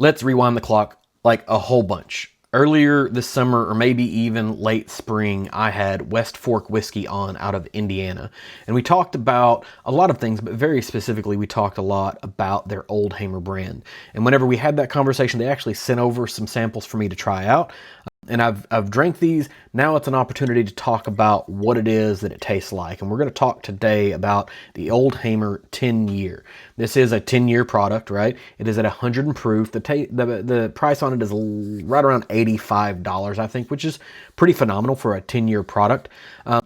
Let's rewind the clock like a whole bunch. Earlier this summer, or maybe even late spring, I had West Fork whiskey on out of Indiana. And we talked about a lot of things, but very specifically, we talked a lot about their Old Hamer brand. And whenever we had that conversation, they actually sent over some samples for me to try out. And I've drank these. Now it's an opportunity to talk about what it is that it tastes like. And we're going to talk today about the Old Hamer 10 year. This is a 10-year product, right? It is at 100 proof. The price on it is right around $85, I think, which is pretty phenomenal for a 10-year product.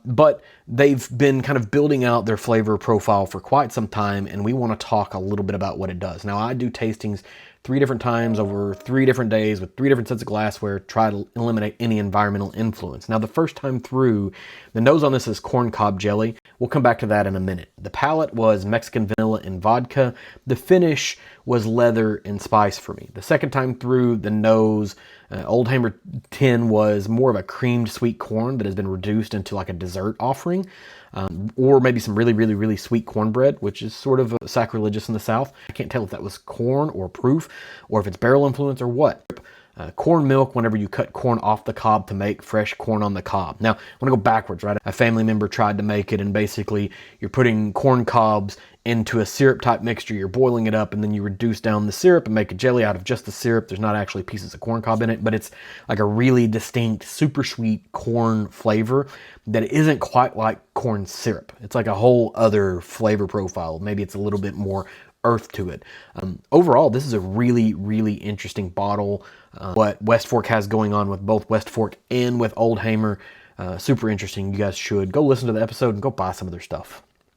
But they've been kind of building out their flavor profile for quite some time, and we want to talk a little bit about what it does. Now, I do tastings 3 different times over 3 different days with 3 different sets of glassware, try to eliminate any environmental influence. Now, the first time through, the nose on this is corn cob jelly. We'll come back to that in a minute. The palate was Mexican vanilla and vodka. The finish was leather and spice for me. The second time through, the nose, Old Hamer 10 was more of a creamed sweet corn that has been reduced into like a dessert offering. Or maybe some really sweet cornbread, which is sort of sacrilegious in the South. I can't tell if that was corn or proof, or if it's barrel influence or what. Corn milk whenever you cut corn off the cob to make fresh corn on the cob. Now, I want to go backwards, right? A family member tried to make it, and basically you're putting corn cobs into a syrup type mixture. You're boiling it up, and then you reduce down the syrup and make a jelly out of just the syrup. There's not actually pieces of corn cob in it, but it's like a really distinct, super sweet corn flavor that isn't quite like corn syrup. It's like a whole other flavor profile. Maybe it's a little bit more earth to it. Overall, this is a really interesting bottle. What West Fork has going on with both West Fork and with Old Hamer, super interesting. You guys should go listen to the episode and go buy some of their stuff.